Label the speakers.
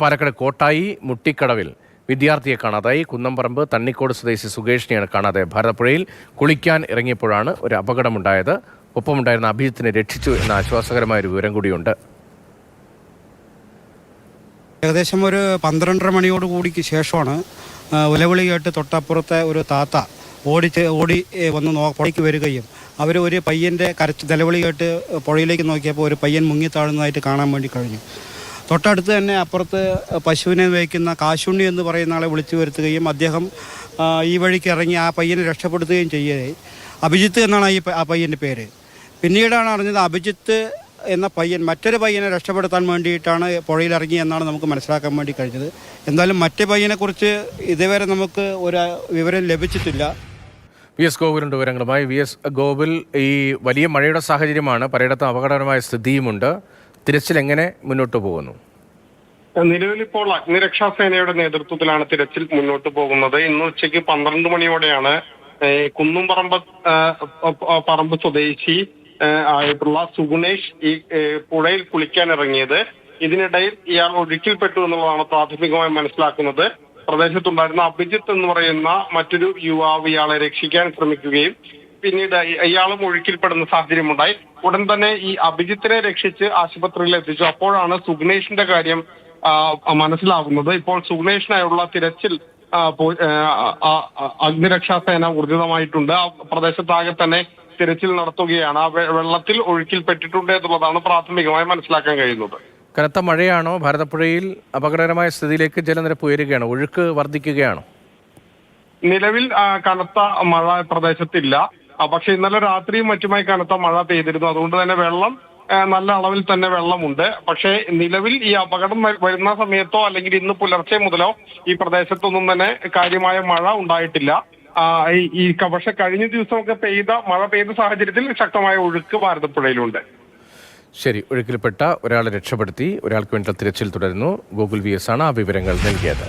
Speaker 1: പാലക്കാട് കോട്ടായി മുട്ടിക്കടവിൽ വിദ്യാർത്ഥിയെ കാണാതായി. കുന്നംപറമ്പ് തണ്ണിക്കോട് സ്വദേശി സുകേഷിനെയാണ് കാണാതെ. ഭാരതപ്പുഴയിൽ കുളിക്കാൻ ഇറങ്ങിയപ്പോഴാണ് ഒരു അപകടമുണ്ടായത്. ഒപ്പമുണ്ടായിരുന്ന അഭിജിത്തിനെ രക്ഷിച്ചു എന്ന ആശ്വാസകരമായ ഒരു വിവരം കൂടിയുണ്ട്.
Speaker 2: ഏകദേശം ഒരു 12:30 മണിയോടുകൂടിക്ക് ശേഷമാണ് ഉലവിളി കേട്ട് തൊട്ടപ്പുറത്തെ ഒരു താത്ത ഓടി വന്ന് പുഴയ്ക്ക് വരികയും അവർ ഒരു പയ്യൻ്റെ നിലവിളി കേട്ട് പുഴയിലേക്ക് നോക്കിയപ്പോൾ ഒരു പയ്യൻ മുങ്ങിത്താഴുന്നതായിട്ട് കാണാൻ വേണ്ടി കഴിഞ്ഞു. തൊട്ടടുത്ത് തന്നെ അപ്പുറത്ത് പശുവിനെ വയ്ക്കുന്ന കാശുണ്ണി എന്ന് പറയുന്ന ആളെ വിളിച്ചു വരുത്തുകയും അദ്ദേഹം ഈ വഴിക്ക് ഇറങ്ങി ആ പയ്യനെ രക്ഷപ്പെടുത്തുകയും ചെയ്യുകയായി. അഭിജിത്ത് എന്നാണ് ആ പയ്യൻ്റെ പേര്. പിന്നീടാണ് അറിഞ്ഞത് അഭിജിത്ത് എന്ന പയ്യൻ മറ്റൊരു പയ്യനെ രക്ഷപ്പെടുത്താൻ വേണ്ടിയിട്ടാണ് പുഴയിലിറങ്ങി എന്നാണ് നമുക്ക് മനസ്സിലാക്കാൻ വേണ്ടി കഴിഞ്ഞത്. എന്തായാലും മറ്റേ പയ്യനെക്കുറിച്ച് ഇതുവരെ നമുക്ക് ഒരു വിവരം ലഭിച്ചിട്ടില്ല.
Speaker 1: വി എസ് ഗോകുലിൻ്റെ വിവരങ്ങളുമായി. വി എസ് ഗോകുൽ, ഈ വലിയ മഴയുടെ സാഹചര്യമാണ്, പലയിടത്തും അപകടകരമായ സ്ഥിതിയുമുണ്ട്. തിരച്ചിൽ എങ്ങനെ മുന്നോട്ട് പോകുന്നു?
Speaker 3: നിലവിലിപ്പോൾ അഗ്നിരക്ഷാസേനയുടെ നേതൃത്വത്തിലാണ് തിരച്ചിൽ മുന്നോട്ട് പോകുന്നത്. ഇന്ന് ഉച്ചയ്ക്ക് 12 മണിയോടെയാണ് കുന്നുംപറമ്പ് സ്വദേശി ആയിട്ടുള്ള സുഗുണേഷ് ഈ പുഴയിൽ കുളിക്കാൻ ഇറങ്ങിയത്. ഇതിനിടയിൽ ഇയാൾ ഒഴുക്കിൽപ്പെട്ടു എന്നുള്ളതാണ് പ്രാഥമികമായി മനസ്സിലാക്കുന്നത്. പ്രദേശത്തുണ്ടായിരുന്ന അഭിജിത്ത് എന്ന് പറയുന്ന മറ്റൊരു യുവാവ് ഇയാളെ രക്ഷിക്കാൻ ശ്രമിക്കുകയും പിന്നീട് ഇയാളും ഒഴുക്കിൽപ്പെടുന്ന സാഹചര്യമുണ്ടായി. ഉടൻ തന്നെ ഈ അഭിജിത്തിനെ രക്ഷിച്ച് ആശുപത്രിയിൽ എത്തിച്ചു. അപ്പോഴാണ് സുഗ്നേഷിന്റെ കാര്യം മനസ്സിലാകുന്നത്. ഇപ്പോൾ സുഗ്നേഷിനായുള്ള തിരച്ചിൽ അഗ്നിരക്ഷാസേന ഊർജിതമായിട്ടുണ്ട്. ആ പ്രദേശത്താകെ തന്നെ തിരച്ചിൽ നടത്തുകയാണ്. ആ വെള്ളത്തിൽ ഒഴുക്കിൽപ്പെട്ടിട്ടുണ്ട് എന്നുള്ളതാണ് പ്രാഥമികമായി മനസ്സിലാക്കാൻ കഴിയുന്നത്.
Speaker 1: കനത്ത മഴയാണോ? ഭാരതപ്പുഴയിൽ അപകടകരമായ സ്ഥിതിയിലേക്ക് ജലനിരപ്പ് ഉയരുകയാണോ? ഒഴുക്ക് വർദ്ധിക്കുകയാണോ?
Speaker 3: നിലവിൽ കനത്ത മഴ പ്രദേശത്തില്ല. പക്ഷെ ഇന്നലെ രാത്രിയും മറ്റുമായി കനത്ത മഴ പെയ്തിരുന്നു. അതുകൊണ്ട് തന്നെ വെള്ളം നല്ല അളവിൽ തന്നെ വെള്ളമുണ്ട്. പക്ഷേ നിലവിൽ ഈ അപകടം വരുന്ന സമയത്തോ അല്ലെങ്കിൽ ഇന്ന് പുലർച്ചെ മുതലോ ഈ പ്രദേശത്തൊന്നും തന്നെ കാര്യമായ മഴ ഉണ്ടായിട്ടില്ല. പക്ഷെ കഴിഞ്ഞ ദിവസമൊക്കെ മഴ പെയ്ത സാഹചര്യത്തിൽ ശക്തമായ ഒഴുക്ക് ഭാരതപ്പുഴയിലുണ്ട്.
Speaker 1: ശരി, ഒഴുക്കിൽപ്പെട്ട ഒരാളെ രക്ഷപ്പെടുത്തി. ഒരാൾക്ക് വേണ്ടി തിരച്ചിൽ തുടരുന്നു. ഗോകുൽ വി എസ് ആണ് ആ വിവരങ്ങൾ നൽകിയത്.